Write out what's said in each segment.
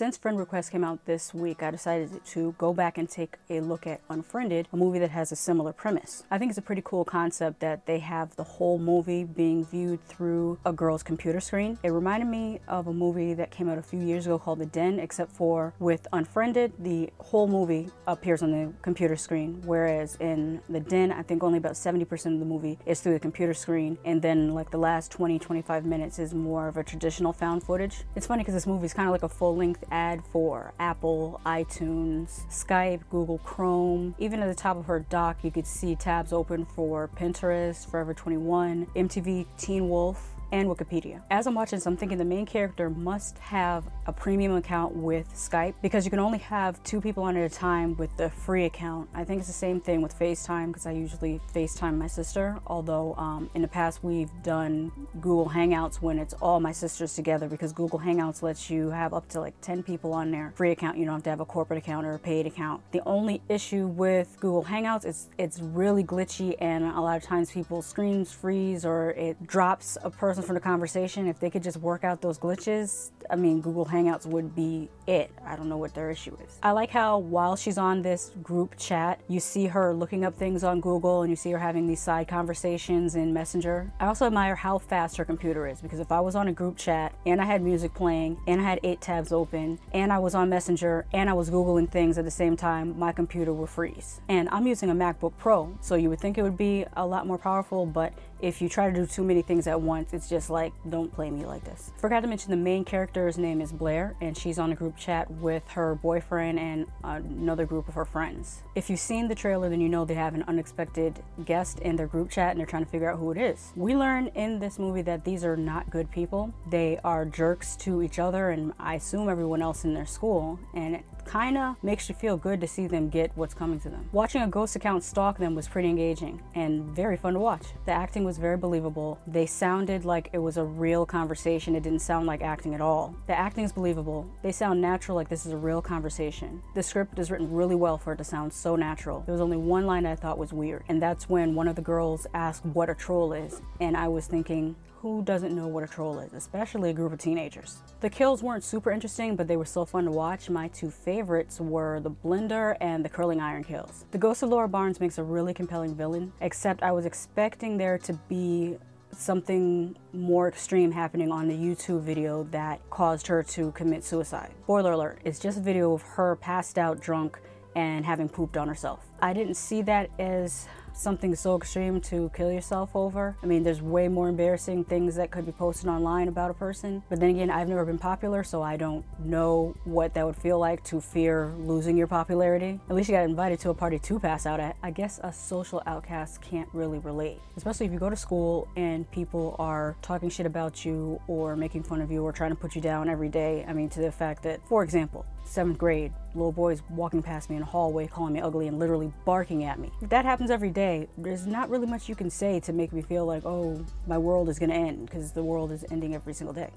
Since Friend Request came out this week, I decided to go back and take a look at Unfriended, a movie that has a similar premise. I think it's a pretty cool concept that they have the whole movie being viewed through a girl's computer screen. It reminded me of a movie that came out a few years ago called The Den, except for with Unfriended, the whole movie appears on the computer screen, whereas in The Den, I think only about 70% of the movie is through the computer screen, and then like the last 20-25 minutes is more of a traditional found footage. It's funny because this movie is kind of like a full-length ad for Apple, iTunes, Skype, Google Chrome. Even at the top of her dock, you could see tabs open for Pinterest, Forever 21, MTV Teen Wolf, and Wikipedia. As I'm watching this, I'm thinking the main character must have a premium account with Skype because you can only have 2 people on at a time with the free account. I think it's the same thing with FaceTime because I usually FaceTime my sister, although in the past we've done Google Hangouts when it's all my sisters together because Google Hangouts lets you have up to like 10 people on their free account. You don't have to have a corporate account or a paid account. The only issue with Google Hangouts is it's really glitchy, and a lot of times people's screens freeze or it drops a person from the conversation. If they could just work out those glitches, I mean, Google Hangouts would be it. I don't know what their issue is. I like how while she's on this group chat, you see her looking up things on Google and you see her having these side conversations in Messenger. I also admire how fast her computer is, because if I was on a group chat and I had music playing and I had 8 tabs open and I was on Messenger and I was Googling things at the same time, my computer would freeze. And I'm using a MacBook Pro, so you would think it would be a lot more powerful, but if you try to do too many things at once, it's just like, don't play me like this. Forgot to mention the main character's name is Blair, and she's on a group chat with her boyfriend and another group of her friends. If you've seen the trailer, then you know they have an unexpected guest in their group chat and they're trying to figure out who it is. We learn in this movie that these are not good people. They are jerks to each other and I assume everyone else in their school, and it kind of makes you feel good to see them get what's coming to them. Watching a ghost account stalk them was pretty engaging and very fun to watch. The acting was very believable. They sounded like it was a real conversation. It didn't sound like acting at all. The acting is believable. They sound natural, like this is a real conversation. The script is written really well for it to sound so natural. There was only one line I thought was weird, and that's when one of the girls asked what a troll is, and I was thinking, who doesn't know what a troll is, especially a group of teenagers? The kills weren't super interesting, but they were still fun to watch. My 2 favorites were the blender and the curling iron kills. The Ghost of Laura Barnes makes a really compelling villain, except I was expecting there to be something more extreme happening on the YouTube video that caused her to commit suicide. Spoiler alert, it's just a video of her passed out drunk and having pooped on herself. I didn't see that as something so extreme to kill yourself over. I mean, there's way more embarrassing things that could be posted online about a person. But then again, I've never been popular, so I don't know what that would feel like to fear losing your popularity. At least you got invited to a party to pass out at. I guess a social outcast can't really relate, especially if you go to school and people are talking shit about you or making fun of you or trying to put you down every day. I mean, to the fact that, for example, 7th grade, little boys walking past me in a hallway calling me ugly and literally barking at me. If that happens every day, there's not really much you can say to make me feel like, oh, my world is gonna end, because the world is ending every single day.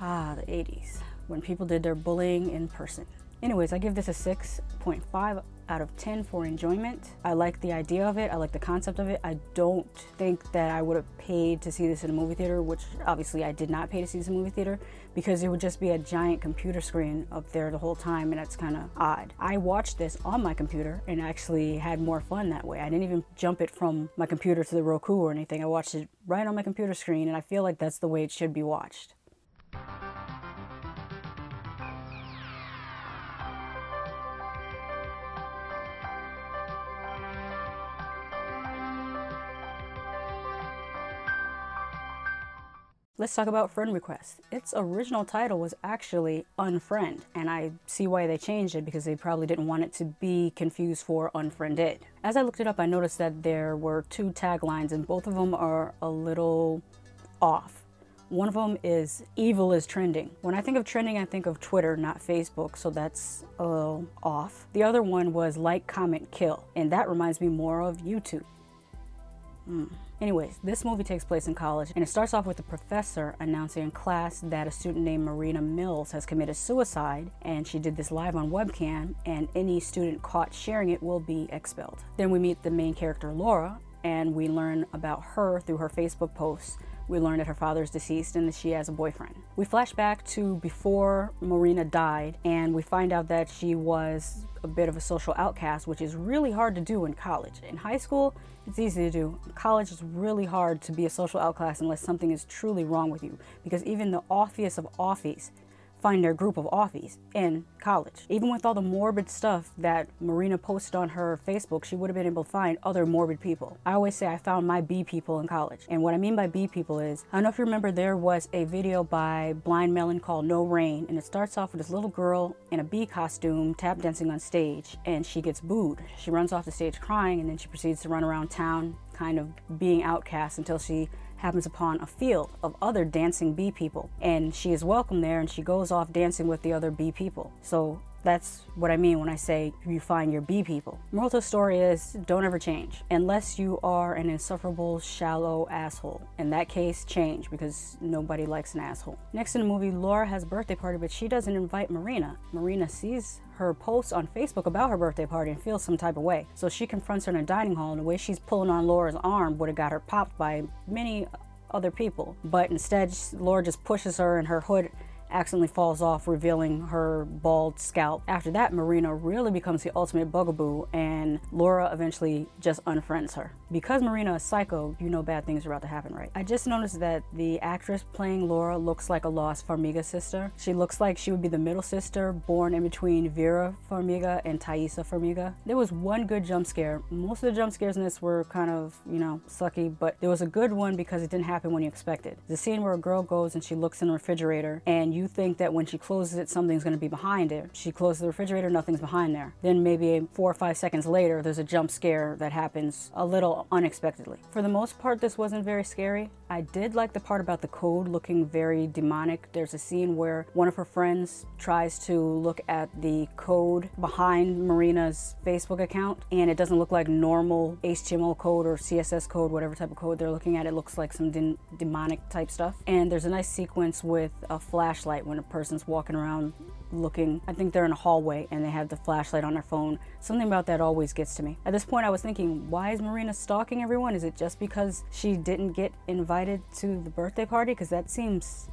The 80s, when people did their bullying in person. Anyways, I give this a 6.5 out of 10 for enjoyment. I like the idea of it. I like the concept of it. I don't think that I would have paid to see this in a movie theater, which obviously I did not pay to see this in a movie theater, because it would just be a giant computer screen up there the whole time, and that's kind of odd. I watched this on my computer and actually had more fun that way. I didn't even jump it from my computer to the Roku or anything. I watched it right on my computer screen, and I feel like that's the way it should be watched. Let's talk about Friend Request. Its original title was actually Unfriend, and I see why they changed it, because they probably didn't want it to be confused for Unfriended. As I looked it up, I noticed that there were 2 taglines, and both of them are a little off. One of them is evil is trending. When I think of trending, I think of Twitter, not Facebook, so that's a little off. The other one was like, comment, kill, and that reminds me more of YouTube. Anyways, this movie takes place in college, and it starts off with the professor announcing in class that a student named Marina Mills has committed suicide, and she did this live on webcam, and any student caught sharing it will be expelled. Then we meet the main character, Laura, and we learn about her through her Facebook posts we learn that her father is deceased and that she has a boyfriend. We flash back to before Marina died, and we find out that she was a bit of a social outcast, which is really hard to do in college. In high school, it's easy to do. In college, it's really hard to be a social outcast unless something is truly wrong with you, because even the offiest of offies find their group of offies in college. Even with all the morbid stuff that Marina posted on her Facebook, she would have been able to find other morbid people. I always say I found my B people in college. And what I mean by B people is, I don't know if you remember, there was a video by Blind Melon called No Rain, and it starts off with this little girl in a bee costume tap dancing on stage, and she gets booed. She runs off the stage crying, and then she proceeds to run around town kind of being outcast until she happens upon a field of other dancing bee people, and she is welcome there, and she goes off dancing with the other bee people. So that's what I mean when I say you find your bee people. Moral to the story is, don't ever change unless you are an insufferable, shallow asshole. In that case, change, because nobody likes an asshole. Next in the movie, Laura has a birthday party, but she doesn't invite Marina. Marina sees her post on Facebook about her birthday party and feels some type of way. So she confronts her in a dining hall, and the way she's pulling on Laura's arm would have got her popped by many other people. But instead, Laura just pushes her and her hood accidentally falls off, revealing her bald scalp. After that, Marina really becomes the ultimate bugaboo, and Laura eventually just unfriends her. Because Marina is psycho, you know bad things are about to happen, right? I just noticed that the actress playing Laura looks like a lost Farmiga sister. She looks like she would be the middle sister, born in between Vera Farmiga and Thaisa Farmiga. There was one good jump scare. Most of the jump scares in this were kind of, you know, sucky, but there was a good one because it didn't happen when you expected. The scene where a girl goes and she looks in the refrigerator, and you think that when she closes it, something's going to be behind it. She closes the refrigerator, nothing's behind there. Then maybe 4 or 5 seconds later, there's a jump scare that happens a little unexpectedly. For the most part, this wasn't very scary. I did like the part about the code looking very demonic. There's a scene where one of her friends tries to look at the code behind Marina's Facebook account, and it doesn't look like normal HTML code or CSS code, whatever type of code they're looking at. It looks like some demonic type stuff. And there's a nice sequence with a flashlight when a person's walking around looking. I think they're in a hallway and they have the flashlight on their phone. Something about that always gets to me. At this point, I was thinking, why is Marina stalking everyone? Is it just because she didn't get invited to the birthday party? Because that seems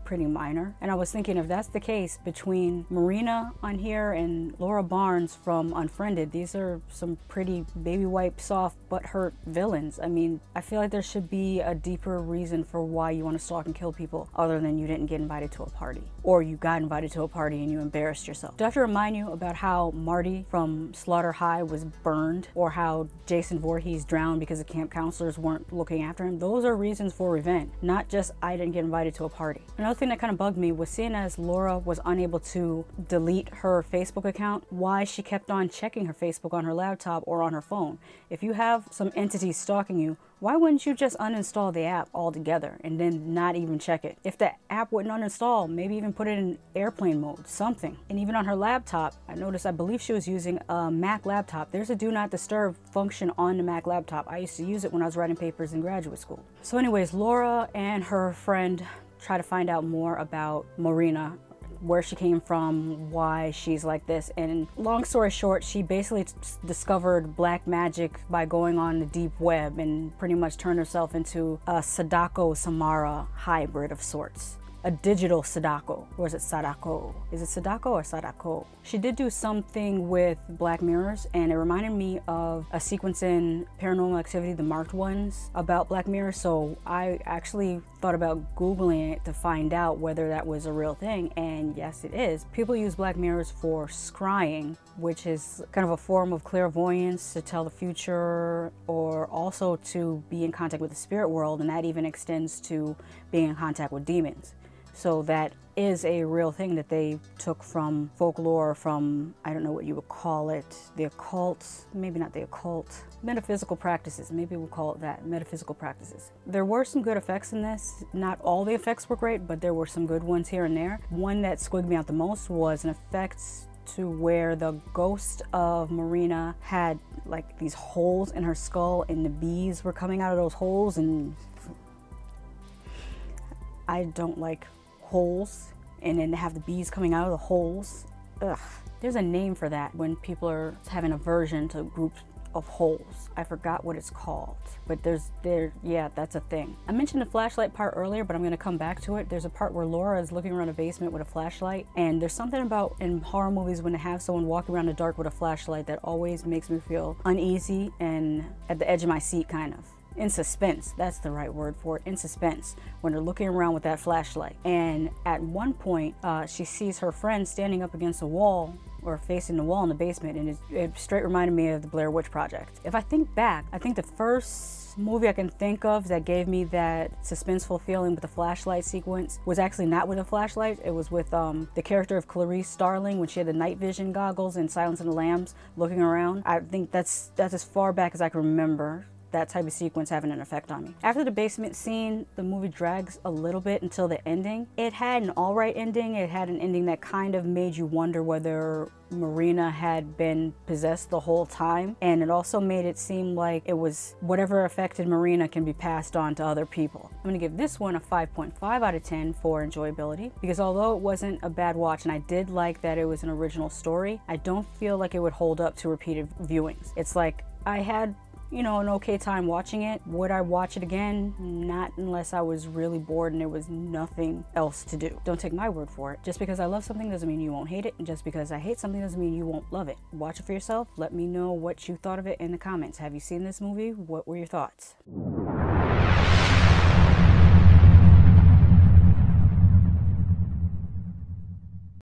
pretty minor. And I was thinking, if that's the case, between Marina on here and Laura Barnes from Unfriended, these are some pretty baby wipe soft but hurt villains. I mean, I feel like there should be a deeper reason for why you want to stalk and kill people other than you didn't get invited to a party, or you got invited to a party and you embarrassed yourself. Do I have to remind you about how Marty from Slaughter High was burned, or how Jason Voorhees drowned because the camp counselors weren't looking after him? Those are reasons for revenge, not just I didn't get invited to a party. Another thing that kind of bugged me was seeing as Laura was unable to delete her Facebook account, why she kept on checking her Facebook on her laptop or on her phone. If you have some entity stalking you, why wouldn't you just uninstall the app altogether and then not even check it? If the app wouldn't uninstall, maybe even put it in airplane mode, something. And even on her laptop, I noticed, I believe she was using a Mac laptop. There's a do not disturb function on the Mac laptop. I used to use it when I was writing papers in graduate school. So anyways, Laura and her friend try to find out more about Marina, where she came from, why she's like this. And long story short, she basically discovered black magic by going on the deep web and pretty much turned herself into a Sadako Samara hybrid of sorts. A digital Sadako, or is it Sadako? Is it Sadako or Sadako? She did do something with Black Mirrors, and it reminded me of a sequence in Paranormal Activity, the Marked Ones, about Black Mirror. So I actually thought about Googling it to find out whether that was a real thing, and yes, it is. People use Black Mirrors for scrying, which is kind of a form of clairvoyance to tell the future, or also to be in contact with the spirit world, and that even extends to being in contact with demons. So that is a real thing that they took from folklore, from, I don't know what you would call it, the occult, maybe not the occult, metaphysical practices, maybe we'll call it that, metaphysical practices. There were some good effects in this. Not all the effects were great, but there were some good ones here and there. One that squigged me out the most was an effect to where the ghost of Marina had like these holes in her skull, and the bees were coming out of those holes, and I don't like holes, and then have the bees coming out of the holes. Ugh. There's a name for that when people are having aversion to group of holes. I forgot what it's called, but yeah, that's a thing. I mentioned the flashlight part earlier, but I'm gonna come back to it. There's a part where Laura is looking around a basement with a flashlight, and there's something about in horror movies when they have someone walking around the dark with a flashlight that always makes me feel uneasy and at the edge of my seat, kind of. In suspense, that's the right word for it, in suspense, when they're looking around with that flashlight. And at one point, she sees her friend standing up against a wall or facing the wall in the basement, and it straight reminded me of the Blair Witch Project. If I think back, I think the first movie I can think of that gave me that suspenseful feeling with the flashlight sequence was actually not with a flashlight. It was with the character of Clarice Starling when she had the night vision goggles in Silence of the Lambs looking around. I think that's as far back as I can remember that type of sequence having an effect on me. After the basement scene, the movie drags a little bit until the ending. It had an all right ending. It had an ending that kind of made you wonder whether Marina had been possessed the whole time. And it also made it seem like it was whatever affected Marina can be passed on to other people. I'm gonna give this one a 5.5 out of 10 for enjoyability, because although it wasn't a bad watch and I did like that it was an original story, I don't feel like it would hold up to repeated viewings. It's like I had, you know, an okay time watching it. Would I watch it again? Not unless I was really bored and there was nothing else to do. Don't take my word for it. Just because I love something doesn't mean you won't hate it, and just because I hate something doesn't mean you won't love it. Watch it for yourself. Let me know what you thought of it in the comments. Have you seen this movie? What were your thoughts?